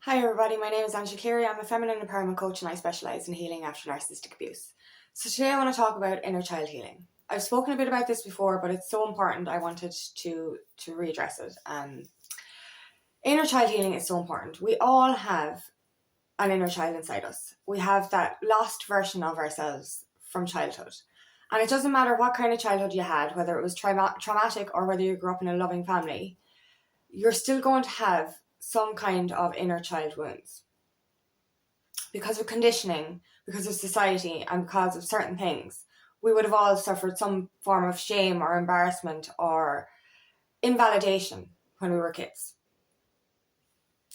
Hi everybody, my name is Angela Cleary. I'm a feminine empowerment coach and I specialise in healing after narcissistic abuse. So today I want to talk about inner child healing. I've spoken a bit about this before, but it's so important I wanted to readdress it. Inner child healing is so important. We all have an inner child inside us. We have that lost version of ourselves from childhood. And it doesn't matter what kind of childhood you had, whether it was traumatic or whether you grew up in a loving family, you're still going to have some kind of inner child wounds. Because of conditioning, because of society, and because of certain things, we would have all suffered some form of shame or embarrassment or invalidation when we were kids.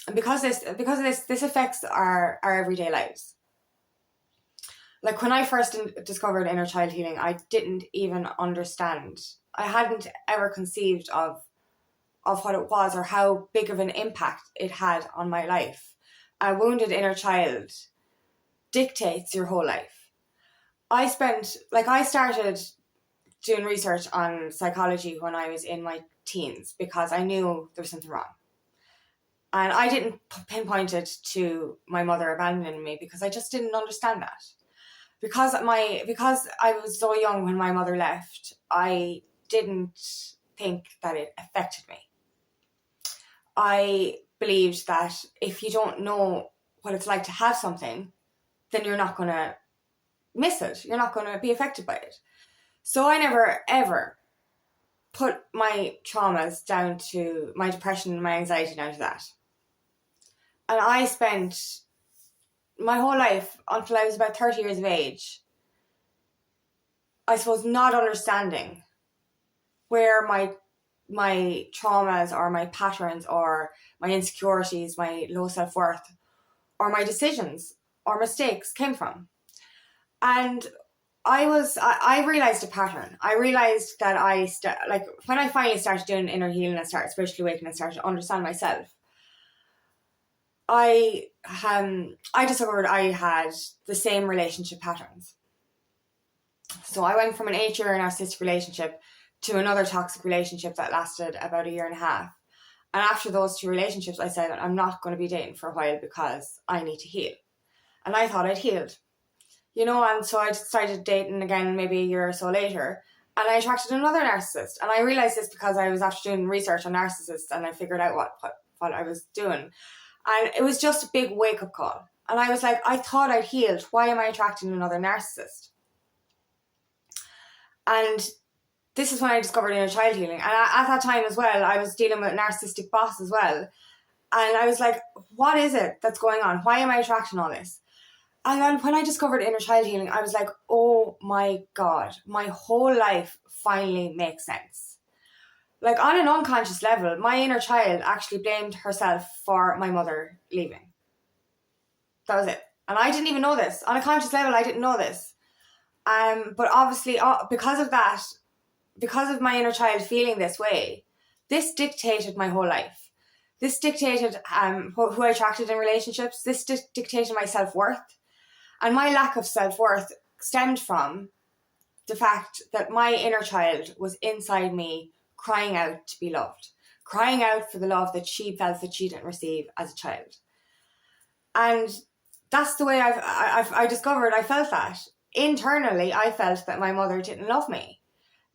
And because of this affects our everyday lives. Like when I first discovered inner child healing, I didn't even understand. I hadn't ever conceived of what it was or how big of an impact it had on my life. A wounded inner child dictates your whole life. I started doing research on psychology when I was in my teens because I knew there was something wrong. And I didn't pinpoint it to my mother abandoning me because I just didn't understand that. Because I was so young when my mother left, I didn't think that it affected me. I believed that if you don't know what it's like to have something, then you're not going to miss it. You're not going to be affected by it. So I never, ever put my traumas down to my depression and my anxiety down to that. And I spent my whole life until I was about 30 years of age, I suppose, not understanding where my traumas or my patterns or my insecurities, my low self-worth or my decisions or mistakes came from. And I realized a pattern. I realized that when I finally started doing inner healing and started spiritually awakening and started to understand myself, I discovered I had the same relationship patterns. So I went from an 8-year narcissistic relationship to another toxic relationship that lasted about 1.5 years. And after those 2 relationships, I said, I'm not going to be dating for a while because I need to heal. And I thought I'd healed. And so I started dating again maybe 1 year or so later. And I attracted another narcissist. And I realized this because I was after doing research on narcissists and I figured out what I was doing. And it was just a big wake-up call. And I was like, I thought I'd healed. Why am I attracting another narcissist? And this is when I discovered inner child healing. And at that time as well, I was dealing with a narcissistic boss as well. And I was like, what is it that's going on? Why am I attracting all this? And then when I discovered inner child healing, I was like, oh my God, my whole life finally makes sense. Like on an unconscious level, my inner child actually blamed herself for my mother leaving. That was it. And I didn't even know this. On a conscious level, I didn't know this. But obviously, because of that, because of my inner child feeling this way, this dictated my whole life. This dictated who I attracted in relationships. This dictated my self-worth. And my lack of self-worth stemmed from the fact that my inner child was inside me crying out to be loved, crying out for the love that she felt that she didn't receive as a child. And that's the way I discovered I felt that. Internally, I felt that my mother didn't love me.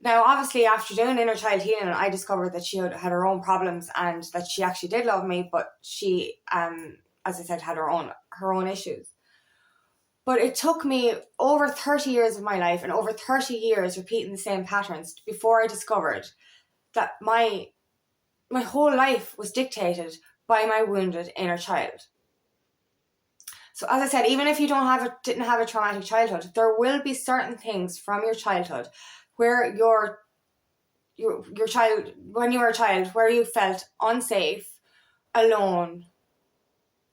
Now, obviously, after doing inner child healing, I discovered that she had her own problems and that she actually did love me, but she, as I said, had her own issues. But it took me over 30 years of my life and over 30 years repeating the same patterns before I discovered that my whole life was dictated by my wounded inner child. So as I said, even if you didn't have a traumatic childhood, there will be certain things from your childhood where your child, when you were a child, where you felt unsafe, alone,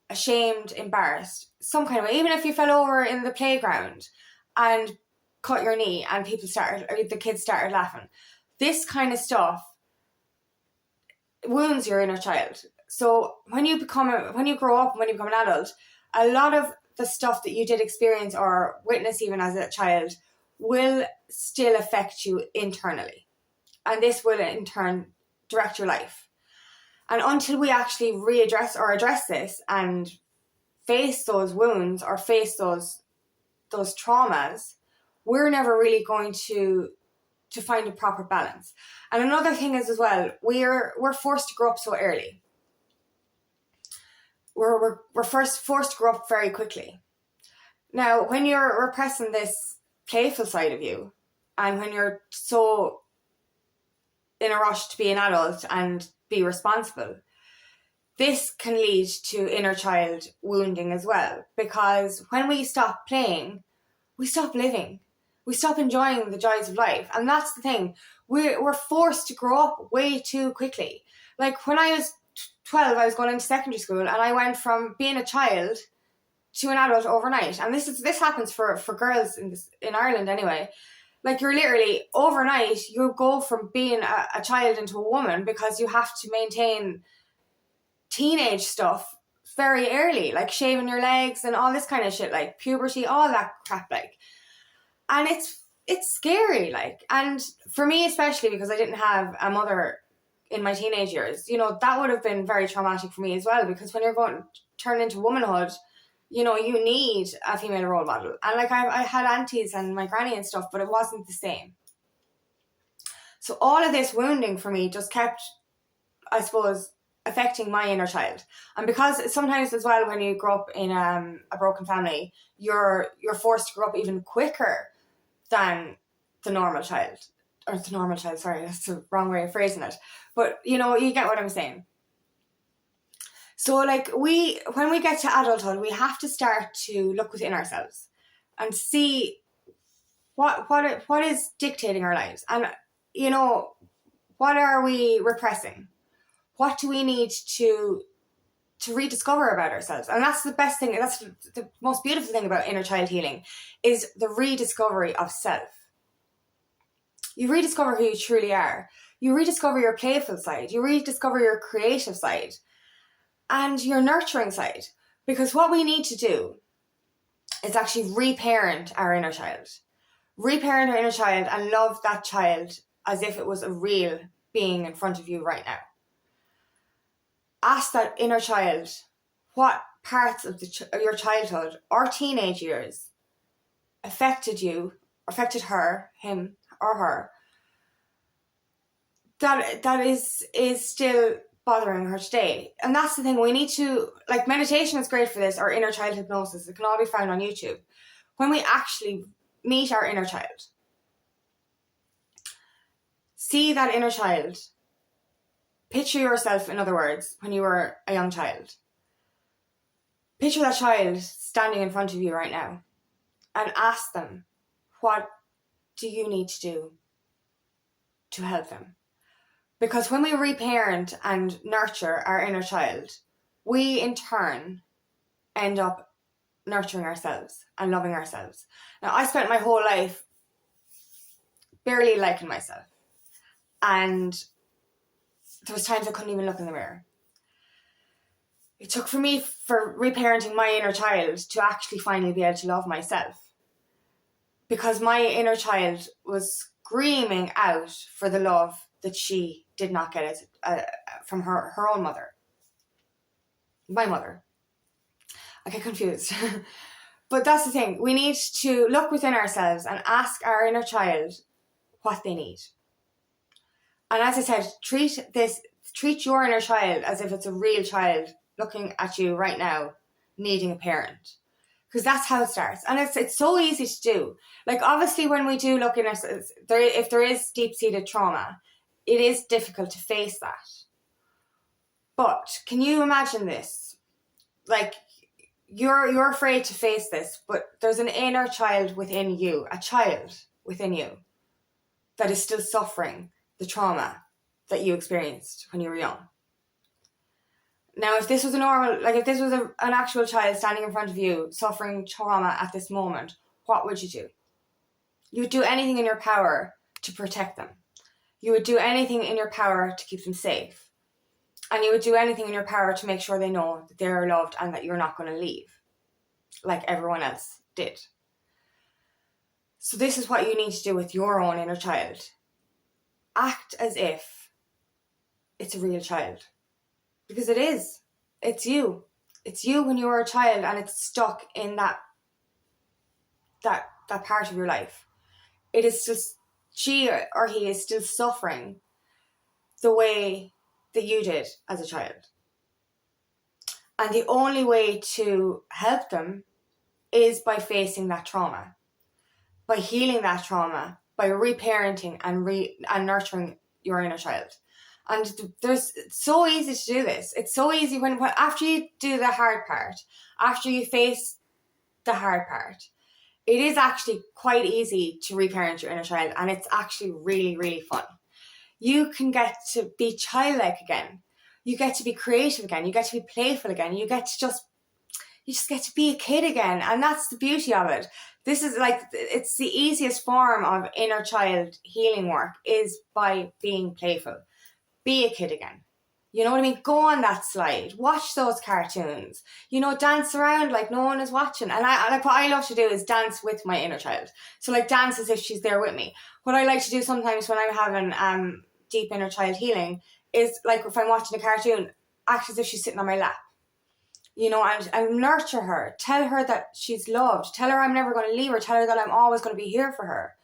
ashamed, embarrassed, some kind of way. Even if you fell over in the playground and cut your knee and the kids started laughing. This kind of stuff wounds your inner child. So when you grow up, when you become an adult, a lot of the stuff that you did experience or witness even as a child will still affect you internally. And this will in turn direct your life. And until we actually address this and face those wounds or face those traumas, we're never really going to find a proper balance. And another thing is as well, we're forced to grow up so early. We're forced to grow up very quickly. Now, when you're repressing this playful side of you, and when you're so in a rush to be an adult and be responsible, this can lead to inner child wounding as well. Because when we stop playing, we stop living. We stop enjoying the joys of life. And that's the thing. We're forced to grow up way too quickly. Like when I was 12, I was going into secondary school, and I went from being a child to an adult overnight. And this happens for girls in Ireland anyway. Like you're literally overnight, you go from being a child into a woman because you have to maintain teenage stuff very early, like shaving your legs and all this kind of shit, like puberty, all that crap, like. And it's scary, like. And for me especially, because I didn't have a mother in my teenage years, you know, that would have been very traumatic for me as well, because when you're going to turn into womanhood, you know, you need a female role model. And like I had aunties and my granny and stuff, but it wasn't the same. So all of this wounding for me just kept, I suppose, affecting my inner child. And because sometimes as well, when you grow up in a broken family, you're forced to grow up even quicker than the normal child. Or the normal child, sorry, that's the wrong way of phrasing it. But, you know, you get what I'm saying. So, like, when we get to adulthood, we have to start to look within ourselves and see what is dictating our lives. And, you know, what are we repressing? What do we need to rediscover about ourselves? And that's the best thing, that's the most beautiful thing about inner child healing, is the rediscovery of self. You rediscover who you truly are. You rediscover your playful side. You rediscover your creative side and your nurturing side. Because what we need to do is actually reparent our inner child. Reparent our inner child and love that child as if it was a real being in front of you right now. Ask that inner child what parts of your childhood or teenage years affected you, affected her, him or her, that is still bothering her today. And that's the thing, we need to, like, meditation is great for this, or inner child hypnosis, it can all be found on YouTube. When we actually meet our inner child, see that inner child, picture yourself, in other words, when you were a young child. Picture that child standing in front of you right now and ask them, what do you need to do to help them? Because when we reparent and nurture our inner child, we in turn end up nurturing ourselves and loving ourselves. Now, I spent my whole life barely liking myself. And there was times I couldn't even look in the mirror. It took for me, for reparenting my inner child, to actually finally be able to love myself. Because my inner child was screaming out for the love that she did not get from her own mother. My mother. I get confused. But that's the thing. We need to look within ourselves and ask our inner child what they need. And as I said, treat your inner child as if it's a real child looking at you right now, needing a parent. Because that's how it starts. And it's so easy to do. Like, obviously, when we do look in ourselves, if there is deep-seated trauma, it is difficult to face that. But can you imagine this? Like, you're afraid to face this, but there's an inner child within you, a child within you, that is still suffering the trauma that you experienced when you were young. Now, if this was an actual child standing in front of you suffering trauma at this moment, what would you do? You would do anything in your power to protect them. You would do anything in your power to keep them safe. And you would do anything in your power to make sure they know that they're loved and that you're not going to leave, like everyone else did. So this is what you need to do with your own inner child. Act as if it's a real child. Because it is. It's you. It's you when you were a child and it's stuck in that part of your life. It is just, she or he is still suffering the way that you did as a child. And the only way to help them is by facing that trauma, by healing that trauma, by reparenting and nurturing your inner child. And it's so easy to do this. It's so easy when after you do the hard part, after you face the hard part, it is actually quite easy to reparent your inner child, and it's actually really, really fun. You can get to be childlike again. You get to be creative again. You get to be playful again. You just get to be a kid again. And that's the beauty of it. This is like, it's the easiest form of inner child healing work is by being playful. Be a kid again. You know what I mean? Go on that slide. Watch those cartoons. You know, dance around like no one is watching. And what I love to do is dance with my inner child. So like dance as if she's there with me. What I like to do sometimes when I'm having deep inner child healing is like if I'm watching a cartoon, act as if she's sitting on my lap. You know, and nurture her. Tell her that she's loved. Tell her I'm never going to leave her. Tell her that I'm always going to be here for her.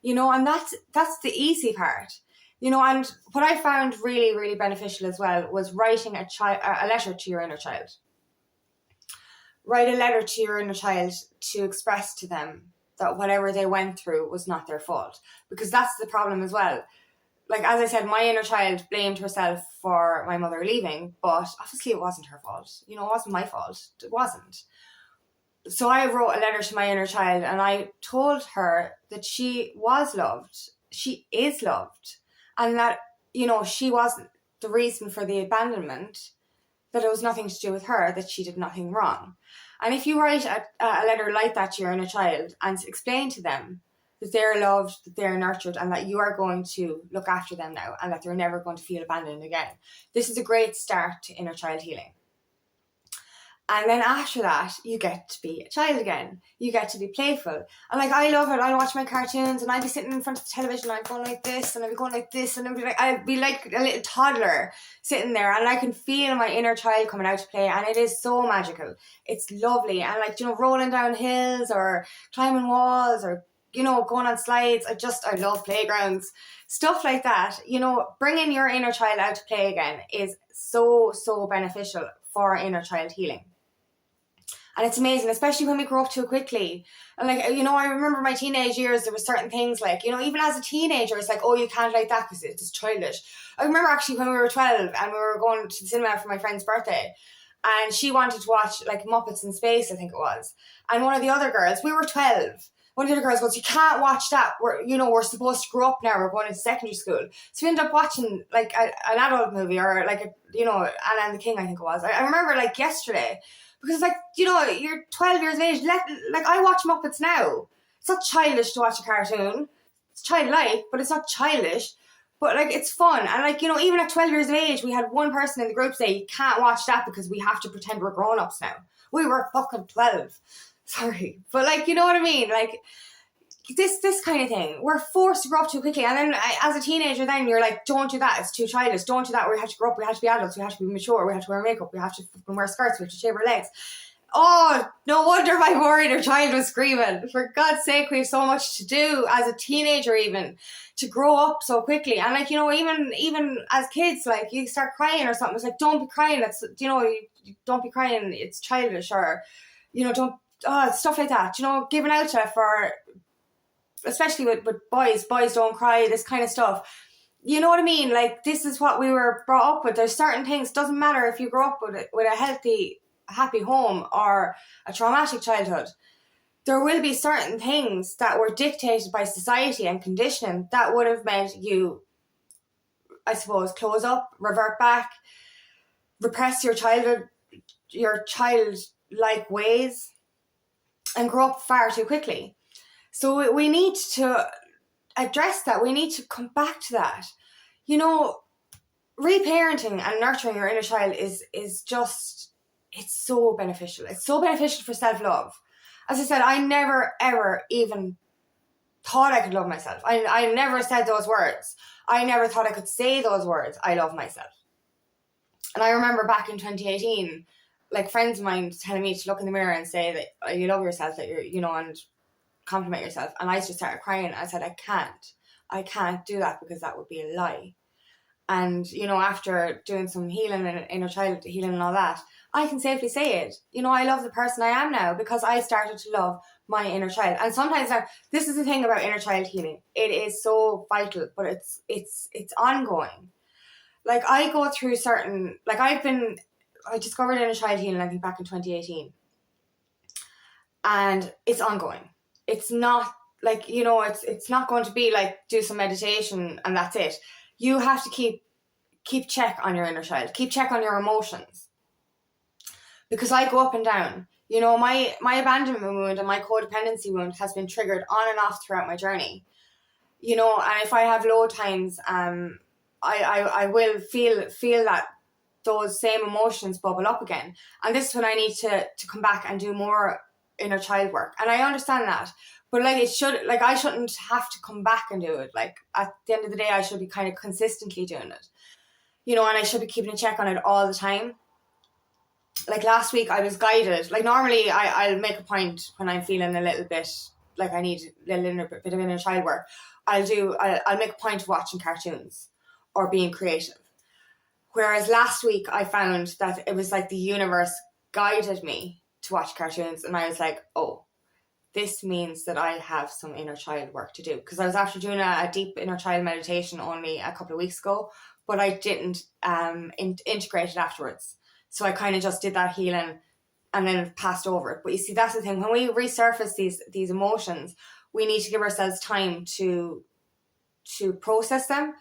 You know, and that's the easy part. You know, and what I found really, really beneficial as well was writing a letter to your inner child. Write a letter to your inner child to express to them that whatever they went through was not their fault. Because that's the problem as well. Like, as I said, my inner child blamed herself for my mother leaving, but obviously it wasn't her fault. You know, it wasn't my fault. It wasn't. So I wrote a letter to my inner child and I told her that she was loved. She is loved. And that, you know, she wasn't the reason for the abandonment, that it was nothing to do with her, that she did nothing wrong. And if you write a letter like that to your inner child and explain to them that they're loved, that they're nurtured, and that you are going to look after them now, and that they're never going to feel abandoned again, this is a great start to inner child healing. And then after that, you get to be a child again. You get to be playful. And like, I love it. I watch my cartoons and I'd be sitting in front of the television and I'd go like this and I'd be going like this and I'd be like a little toddler sitting there, and I can feel my inner child coming out to play, and it is so magical. It's lovely. And like, you know, rolling down hills or climbing walls or, you know, going on slides. I love playgrounds. Stuff like that. You know, bringing your inner child out to play again is so, so beneficial for inner child healing. And it's amazing, especially when we grow up too quickly. And like, you know, I remember my teenage years, there were certain things like, you know, even as a teenager, it's like, oh, you can't like that because it's childish. I remember actually when we were 12 and we were going to the cinema for my friend's birthday, and she wanted to watch like Muppets in Space, I think it was. And one of the other girls, we were 12. One of the other girls goes, you can't watch that. We're supposed to grow up now. We're going into secondary school. So we ended up watching like an adult movie, or like, Anna and the King, I think it was. I remember like yesterday. Because, like, you know, you're 12 years of age. Like, I watch Muppets now. It's not childish to watch a cartoon. It's childlike, but it's not childish. But, like, it's fun. And, like, you know, even at 12 years of age, we had one person in the group say, you can't watch that because we have to pretend we're grown-ups now. We were fucking 12. Sorry. But, like, you know what I mean? Like, this kind of thing. We're forced to grow up too quickly. And then as a teenager, then you're like, don't do that. It's too childish. Don't do that. We have to grow up. We have to be adults. We have to be mature. We have to wear makeup. We have to wear skirts. We have to shave our legs. Oh, no wonder my poor inner child was screaming. For God's sake, we have so much to do as a teenager, even to grow up so quickly. And like, you know, even as kids, like you start crying or something. It's like, don't be crying. That's, you know, don't be crying. It's childish, or, you know, stuff like that. You know, giving out to for, especially with boys don't cry, this kind of stuff. You know what I mean? Like, this is what we were brought up with. There's certain things, doesn't matter if you grow up with a healthy, happy home or a traumatic childhood. There will be certain things that were dictated by society and conditioning that would have meant you, I suppose, close up, revert back, repress your childhood, your childlike ways, and grow up far too quickly. So we need to address that. We need to come back to that. You know, reparenting and nurturing your inner child is just, it's so beneficial. It's so beneficial for self-love. As I said, I never, ever even thought I could love myself. I never said those words. I never thought I could say those words. I love myself. And I remember back in 2018, like friends of mine telling me to look in the mirror and say that you love yourself, that you're, you know, and compliment yourself. And I just started crying. I said, I can't do that because that would be a lie. And, you know, after doing some healing and inner child healing and all that, I can safely say it. You know, I love the person I am now because I started to love my inner child. And sometimes now, this is the thing about inner child healing. It is so vital, but it's ongoing. Like I go through certain, like I discovered inner child healing, I think back in 2018. And it's ongoing. It's not like, you know, it's not going to be like do some meditation and that's it. You have to keep check on your inner child, keep check on your emotions. Because I go up and down. You know, my abandonment wound and my codependency wound has been triggered on and off throughout my journey. You know, and if I have low times, I will feel that those same emotions bubble up again. And this is when I need to come back and do more inner child work. And I understand that. But like I shouldn't have to come back and do it. Like at the end of the day, I should be kind of consistently doing it. You know, and I should be keeping a check on it all the time. Like last week I was guided. Like normally I'll make a point when I'm feeling a little bit like I need a little bit of inner child work. I'll make a point of watching cartoons or being creative. Whereas last week I found that it was like the universe guided me to watch cartoons, and I was like, oh, this means that I have some inner child work to do. Because I was after doing a deep inner child meditation only a couple of weeks ago, but I didn't integrate it afterwards. So I kind of just did that healing and then passed over it. But you see, that's the thing. When we resurface these emotions, we need to give ourselves time to process them.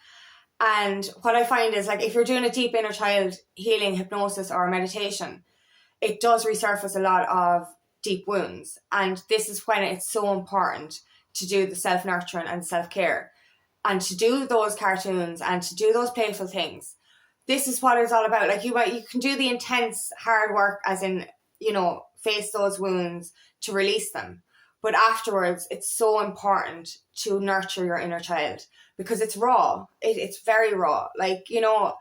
And what I find is, like, if you're doing a deep inner child healing hypnosis or meditation, it does resurface a lot of deep wounds. And this is when it's so important to do the self-nurturing and self-care and to do those cartoons and to do those playful things. This is what it's all about. Like you can do the intense hard work, as in, you know, face those wounds to release them. But afterwards, it's so important to nurture your inner child because it's raw. It's very raw. Like, you know,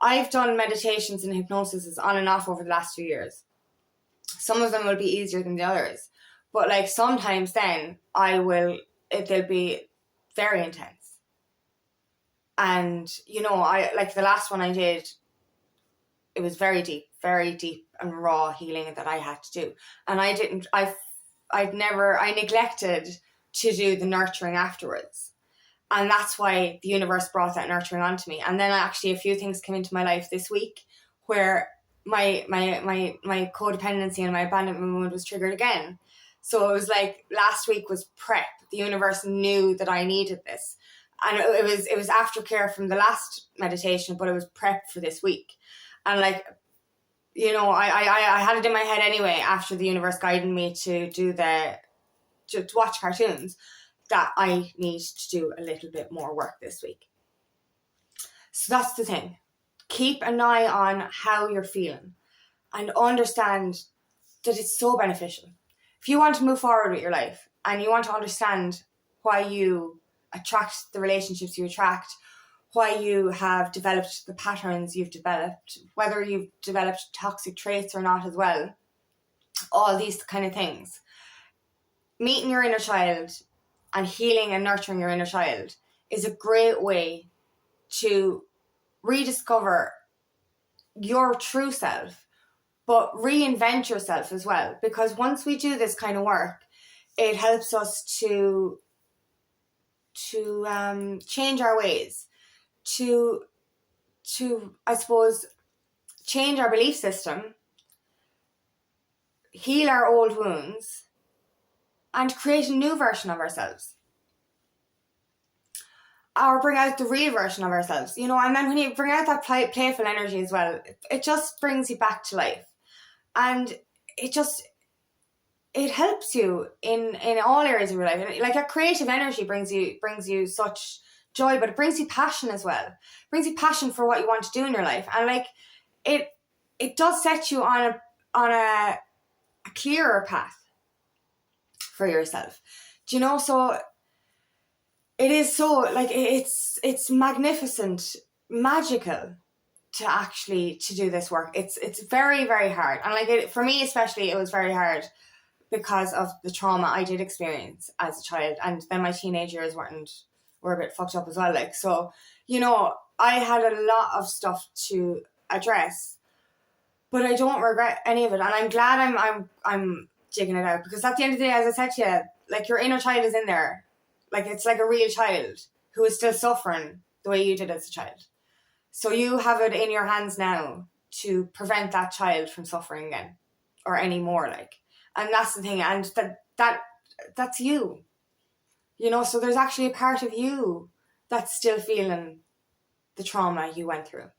I've done meditations and hypnosis on and off over the last few years. Some of them will be easier than the others. But like sometimes then they'll be very intense. And, you know, like the last one I did, it was very deep and raw healing that I had to do. And I neglected to do the nurturing afterwards. And that's why the universe brought that nurturing onto me. And then actually a few things came into my life this week where my codependency and my abandonment wound was triggered again. So it was like last week was prep. The universe knew that I needed this. And it was aftercare from the last meditation, but it was prep for this week. And like, you know, I had it in my head anyway after the universe guided me to watch cartoons that I need to do a little bit more work this week. So that's the thing. Keep an eye on how you're feeling and understand that it's so beneficial. If you want to move forward with your life and you want to understand why you attract the relationships you attract, why you have developed the patterns you've developed, whether you've developed toxic traits or not as well, all these kind of things. Meeting your inner child and healing and nurturing your inner child is a great way to rediscover your true self, but reinvent yourself as well. Because once we do this kind of work, it helps us to change our ways, to I suppose change our belief system, heal our old wounds, and create a new version of ourselves, or bring out the real version of ourselves, you know. And then when you bring out that playful energy as well, it just brings you back to life, and it helps you in all areas of your life. Like a creative energy brings you such joy, but it brings you passion as well. It brings you passion for what you want to do in your life, and like it does set you on a clearer path for yourself. Do you know? So it is so like it's magnificent, magical to do this work. It's very, very hard. And like for me especially, it was very hard because of the trauma I did experience as a child, and then my teenage years were a bit fucked up as well. Like, so, you know, I had a lot of stuff to address, but I don't regret any of it, and I'm glad I'm digging it out, because at the end of the day, as I said to you, like, your inner child is in there. Like, it's like a real child who is still suffering the way you did as a child. So you have it in your hands now to prevent that child from suffering again or anymore, like. And that's the thing, and that's you. You know, so there's actually a part of you that's still feeling the trauma you went through.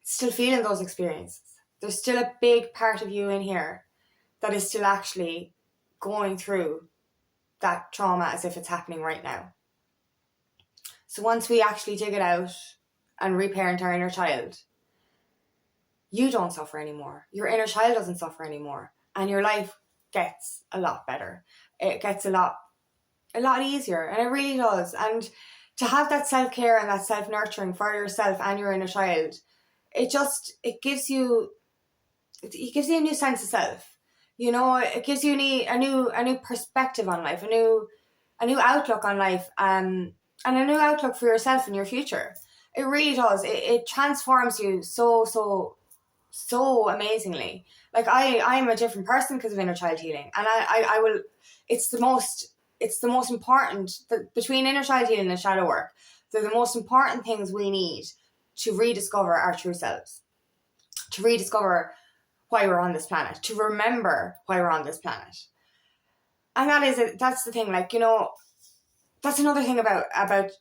Still feeling those experiences. There's still a big part of you in here that is still actually going through that trauma as if it's happening right now. So once we actually dig it out and reparent our inner child, you don't suffer anymore. Your inner child doesn't suffer anymore. And your life gets a lot better. It gets a lot easier. And it really does. And to have that self-care and that self-nurturing for yourself and your inner child, it gives you a new sense of self. You know, it gives you a new perspective on life, a new outlook on life, and a new outlook for yourself and your future. It really does. It transforms you so amazingly. Like, I'm a different person because of inner child healing, and I will. It's the most important, between inner child healing and shadow work. They're the most important things we need to rediscover our true selves, to rediscover why we're on this planet, to remember why we're on this planet. And that's the thing, like, you know, that's another thing about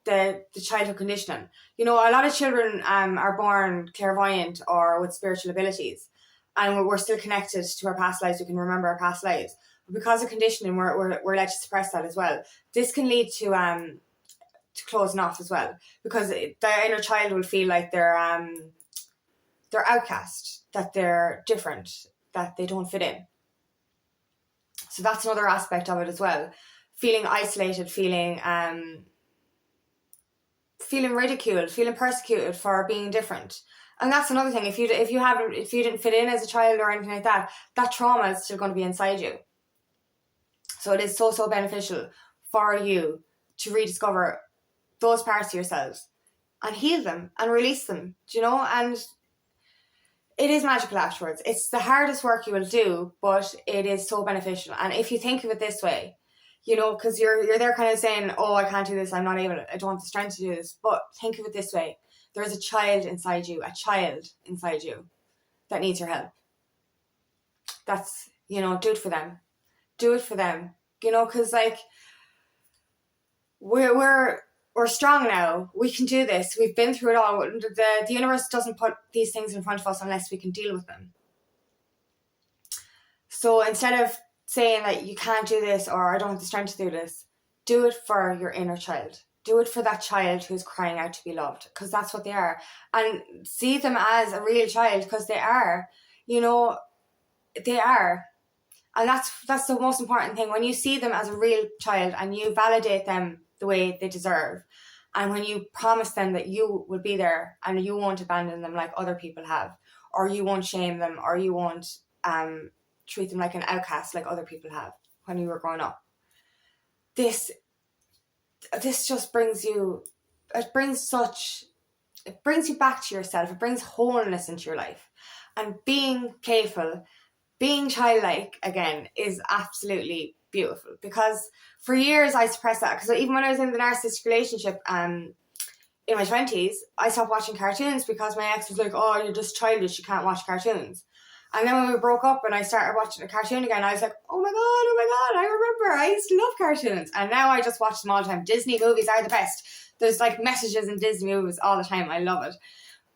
the childhood conditioning. You know, a lot of children are born clairvoyant or with spiritual abilities, and we're still connected to our past lives. We can remember our past lives. But because of conditioning, we're led to suppress that as well. This can lead to closing off as well, because the inner child will feel like they're outcast, that they're different, that they don't fit in. So that's another aspect of it as well. Feeling isolated, feeling ridiculed, feeling persecuted for being different. And that's another thing. If you didn't fit in as a child or anything like that, that trauma is still going to be inside you. So it is so beneficial for you to rediscover those parts of yourselves and heal them and release them, do you know? And it is magical afterwards. It's the hardest work you will do, but it is so beneficial. And if you think of it this way, you know, because you're there kind of saying, oh, I can't do this, I don't have the strength to do this. But think of it this way. There's a child inside you that needs your help. That's, you know, do it for them. Do it for them. You know, because, like, we're strong now. We can do this. We've been through it all. The universe doesn't put these things in front of us unless we can deal with them. So instead of saying that you can't do this or I don't have the strength to do this, do it for your inner child. Do it for that child who's crying out to be loved, because that's what they are. And see them as a real child, because they are. You know, they are. And that's the most important thing. When you see them as a real child and you validate them the way they deserve, and when you promise them that you will be there and you won't abandon them like other people have, or you won't shame them, or you won't treat them like an outcast like other people have when you were growing up, this just brings you back to yourself. It brings wholeness into your life. And being playful, being childlike again is absolutely beautiful, because for years I suppressed that, because even when I was in the narcissistic relationship in my 20s, I stopped watching cartoons because my ex was like, oh, you're just childish, you can't watch cartoons. And then when we broke up and I started watching a cartoon again, I was like, oh my god, I remember, I used to love cartoons. And now I just watch them all the time. Disney movies are the best. There's like messages in Disney movies all the time. I love it.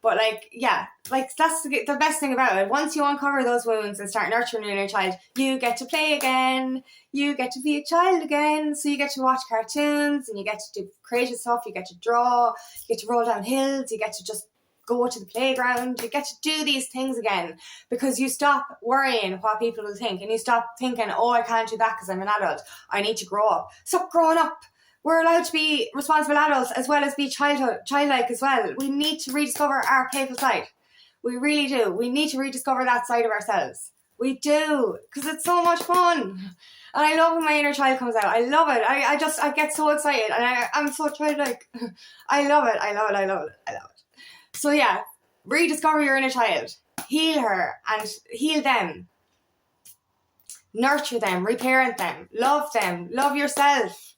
But like, yeah, like that's the best thing about it. Once you uncover those wounds and start nurturing your inner child, you get to play again. You get to be a child again. So you get to watch cartoons and you get to do creative stuff. You get to draw. You get to roll down hills. You get to just go to the playground. You get to do these things again, because you stop worrying what people will think, and you stop thinking, oh, I can't do that because I'm an adult. I need to grow up. Stop growing up. We're allowed to be responsible adults as well as be childlike as well. We need to rediscover our playful side. We really do. We need to rediscover that side of ourselves. We do, because it's so much fun. And I love when my inner child comes out. I love it. I get so excited, and I'm so childlike. I love it. I love it. I love it. I love it. So yeah, rediscover your inner child. Heal her and heal them. Nurture them, reparent them, love yourself.